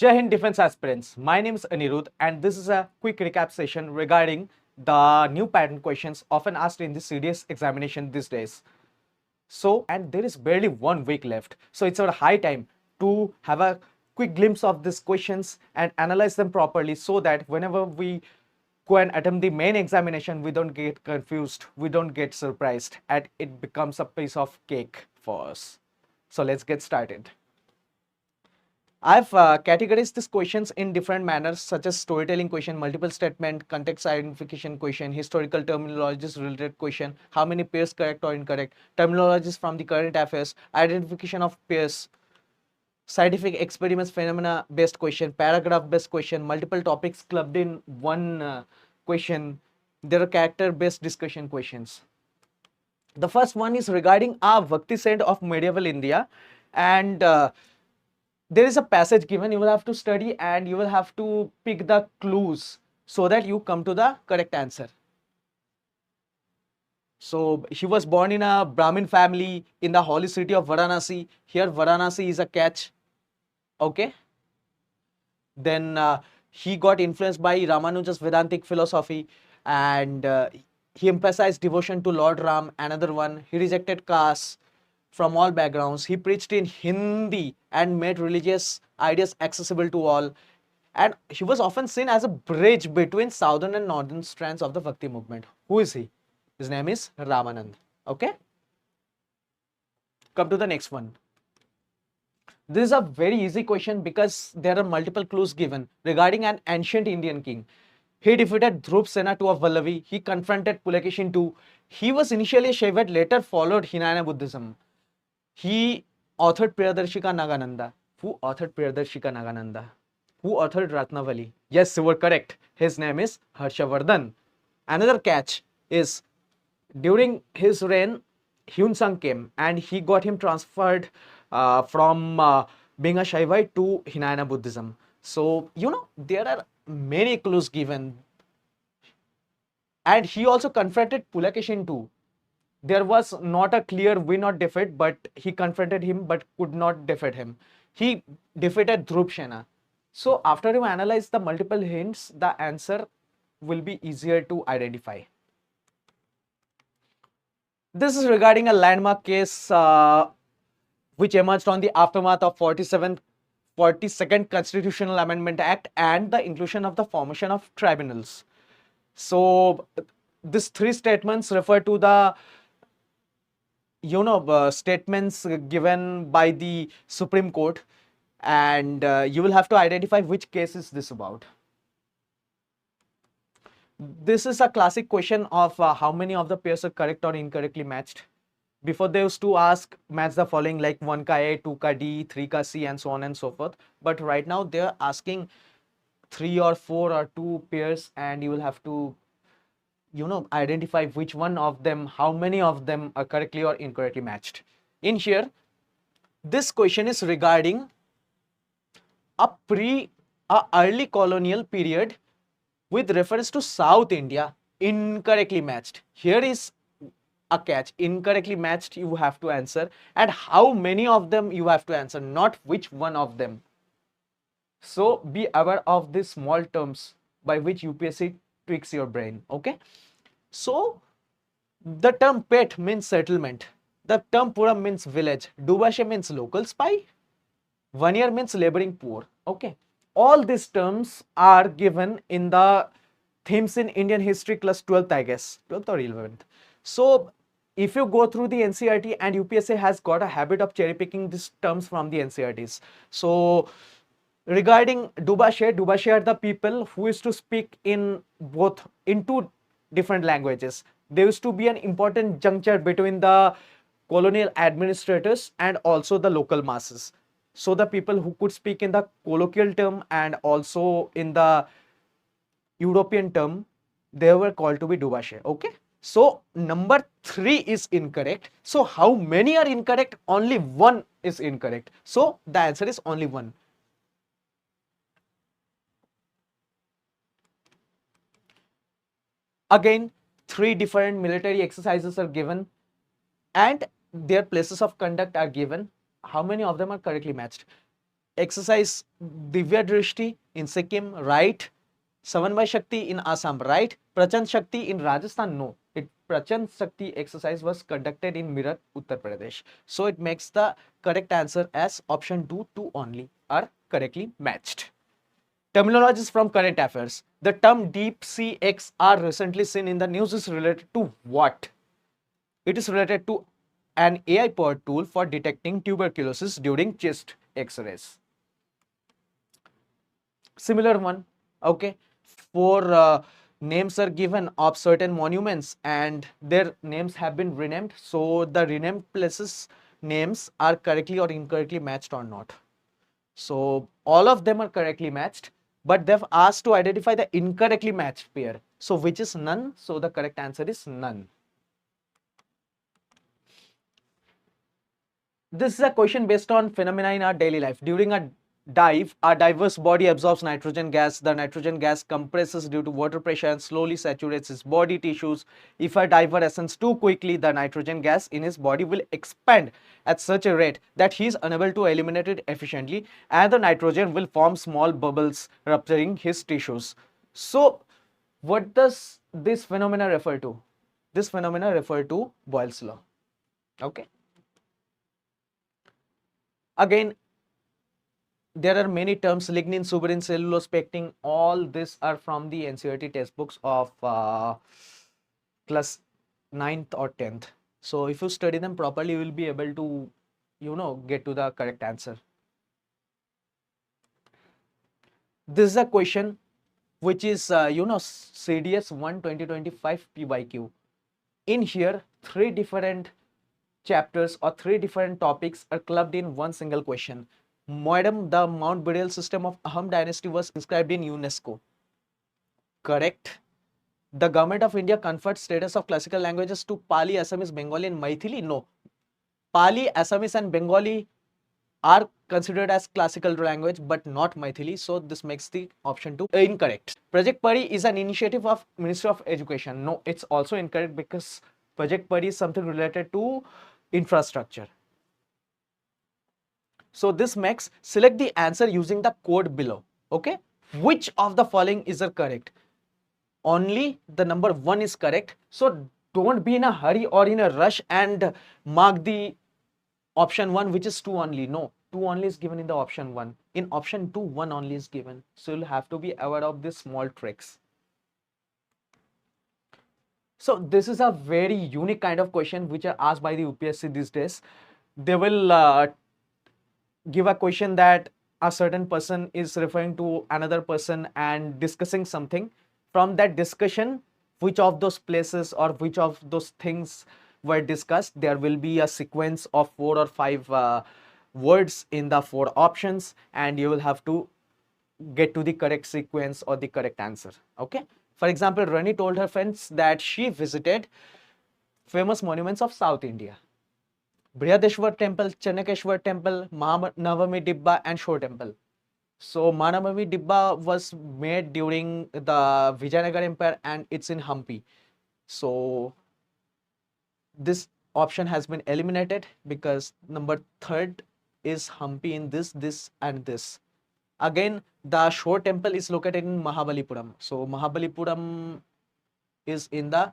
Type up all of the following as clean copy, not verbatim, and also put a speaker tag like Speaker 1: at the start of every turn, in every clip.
Speaker 1: Jai Hind Defense Aspirants. My name is Anirudh, and this is a quick recap session regarding the new pattern questions often asked in the CDS examination these days. And there is barely 1 week left. So it's our high time to have a quick glimpse of these questions and analyze them properly so that whenever we go and attempt the main examination, we don't get confused, we don't get surprised, and it becomes a piece of cake for us. So let's get started. I've categorized these questions in different manners, such as storytelling question, multiple statement, context identification question, historical terminologies related question, how many pairs correct or incorrect, terminologies from the current affairs, identification of pairs, scientific experiments phenomena based question, paragraph based question, multiple topics clubbed in one question. There are character based discussion questions. The first one is regarding a Bhakti saint of medieval India, and there is a passage given. You will have to study and you will have to pick the clues so that you come to the correct answer. So he was born in a Brahmin family in the holy city of Varanasi. Here Varanasi is a catch. Okay. Then he got influenced by Ramanuja's Vedantic philosophy, and he emphasized devotion to Lord Ram. Another one, he rejected caste from all backgrounds. He preached in Hindi and made religious ideas accessible to all. And he was often seen as a bridge between southern and northern strands of the Bhakti movement. Who is he? His name is Ramanand. Okay. Come to the next one. This is a very easy question because there are multiple clues given regarding an ancient Indian king. He defeated Dhruv Sena to a Vallavi. He confronted Pulakeshin II. He was initially a Shaivite, later followed Hinayana Buddhism. He authored Priyadarshika Nagananda. Who authored Priyadarshika Nagananda? Who authored Ratnavali? Yes, you were correct. His name is Harshavardhan. Another catch is during his reign, Hyun Sung came and he got him transferred from being a Shaivite to Hinayana Buddhism. So, there are many clues given. And he also confronted Pulakeshin II. There was not a clear win or defeat, but he confronted him but could not defeat him. He defeated Dhruv Sena. So after you analyze the multiple hints, the answer will be easier to identify. This is regarding a landmark case which emerged on the aftermath of 42nd Constitutional Amendment Act and the inclusion of the formation of tribunals. So these three statements refer to the statements given by the Supreme Court, and you will have to identify which case is this about. This is a classic question of how many of the pairs are correct or incorrectly matched. Before they used to ask match the following like 1 ka A, 2 ka D, 3 ka C, and so on and so forth. But right now they are asking 3 or 4 or 2 pairs, and you will have to identify which one of them, how many of them are correctly or incorrectly matched. In here, this question is regarding a early colonial period with reference to South India, incorrectly matched. Here is a catch. Incorrectly matched you have to answer, and how many of them you have to answer, not which one of them. So be aware of these small terms by which UPSC tweaks your brain. Okay. So the term pet means settlement. The term Puram means village. Dubashe means local spy. Vanir means laboring poor. Okay. All these terms are given in the themes in Indian history class 12th, I guess. 12th or 11th. So if you go through the NCERT, and UPSC has got a habit of cherry picking these terms from the NCERTs. So regarding Dubashe are the people who used to speak in two different languages. There used to be an important juncture between the colonial administrators and also the local masses. So the people who could speak in the colloquial term and also in the European term, they were called to be Dubashe. Okay. So number 3 is incorrect. So how many are incorrect? Only 1 is incorrect. So the answer is only 1. Again, 3 different military exercises are given and their places of conduct are given. How many of them are correctly matched? exercise Divya Drishti in Sikkim, right? Savanvay Shakti in Assam, right? Prachand Shakti in Rajasthan, no. Prachand Shakti exercise was conducted in Meerut, Uttar Pradesh. So it makes the correct answer as option 2, 2 only are correctly matched. Terminologies from current affairs. The term deep sea XR recently seen in the news is related to what? It is related to an AI-powered tool for detecting tuberculosis during chest X-rays. Similar one, okay. Four names are given of certain monuments and their names have been renamed. So the renamed places names are correctly or incorrectly matched or not. So all of them are correctly matched, but they've asked to identify the incorrectly matched pair. So which is none. So the correct answer is none. This is a question based on phenomena in our daily life. During a dive, our diverse body absorbs nitrogen gas. The nitrogen gas compresses due to water pressure and slowly saturates his body tissues. If a diver ascends too quickly, the nitrogen gas in his body will expand at such a rate that he is unable to eliminate it efficiently, and the nitrogen will form small bubbles, rupturing his tissues. So, what does this phenomena refer to? This phenomena refer to Boyle's law. Okay. Again, there are many terms: lignin, suberin, cellulose, pectin. All these are from the NCERT textbooks of class 9th or 10th. So if you study them properly, you will be able to, get to the correct answer. This is a question which is, CDS 1 2025 PYQ. In here, three different chapters or three different topics are clubbed in one single question. Madam, the Mount burial system of Ahom dynasty was inscribed in UNESCO. Correct. The government of India conferred status of classical languages to Pali, Assamese, Bengali and Maithili. No. Pali, Assamese and Bengali are considered as classical language but not Maithili. So this makes the option 2 incorrect. Project Pari is an initiative of Ministry of Education. No, it's also incorrect because Project Pari is something related to infrastructure. So this makes select the answer using the code below. Okay. Which of the following is correct? Only the number 1 is correct. So don't be in a hurry or in a rush and mark the option 1 which is 2 only. No, 2 only is given in the option 1. In option 2, 1 only is given. So you'll have to be aware of these small tricks. So this is a very unique kind of question which are asked by the UPSC these days. They will give a question that a certain person is referring to another person and discussing something. From that discussion, which of those places or which of those things were discussed, there will be a sequence of 4 or 5 words in the 4 options, and you will have to get to the correct sequence or the correct answer. Okay. For example, Rani told her friends that she visited famous monuments of South India: Brihadeshwar Temple, Channakeshwar Temple, Mahanavami Dibba and Shore Temple. So Mahanavami Dibba was made during the Vijayanagar Empire and it's in Hampi. So this option has been eliminated because number 3rd is Hampi in this and this. Again, the Shore Temple is located in Mahabalipuram. So Mahabalipuram is in the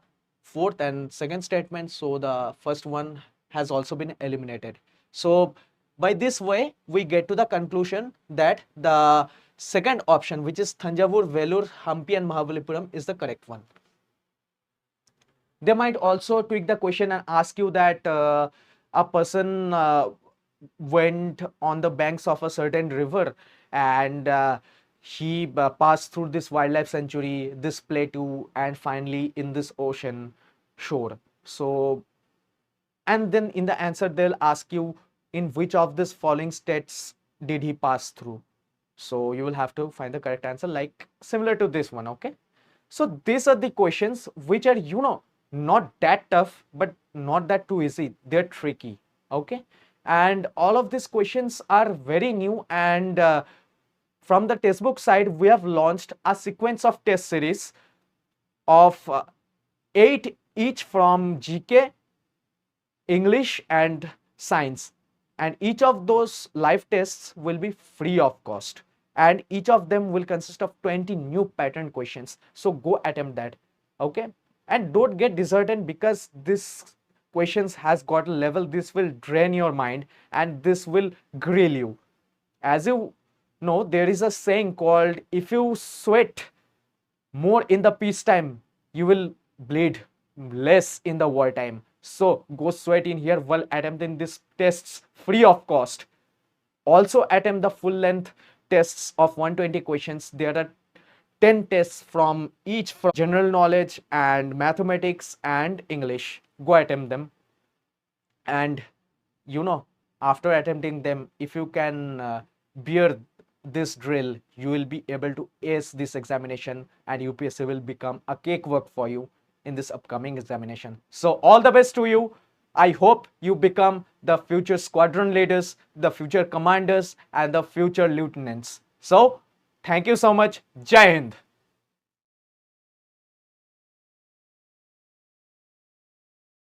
Speaker 1: 4th and 2nd statement. So the first one has also been eliminated. So by this way, we get to the conclusion that the second option, which is Thanjavur, Vellore, Hampi and Mahabalipuram, is the correct one. They might also tweak the question and ask you that a person went on the banks of a certain river and he passed through this wildlife sanctuary, this plateau, and finally in this ocean shore. So, and then in the answer, they'll ask you in which of these following states did he pass through. So you will have to find the correct answer, like similar to this one. Okay. So these are the questions which are, not that tough, but not that too easy. They're tricky. Okay. And all of these questions are very new, and from the textbook side, we have launched a sequence of test series of 8 each from GK, English and science. and each of those live tests will be free of cost, and each of them will consist of 20 new pattern questions. So go attempt that. Okay, and don't get disheartened because this questions has got a level. This will drain your mind and this will grill you. As you know, there is a saying called, if you sweat more in the peacetime, you will bleed less in the wartime. So go sweat in here while attempting these tests free of cost. Also attempt the full length tests of 120 questions. There are 10 tests from each, from general knowledge and mathematics and English. Go attempt them. And you know, after attempting them, if you can bear this drill, you will be able to ace this examination, and UPSC will become a cakewalk for you in this upcoming examination. So all the best to you. I hope you become the future squadron leaders, the future commanders, and the future lieutenants. So thank you so much. Jai Hind.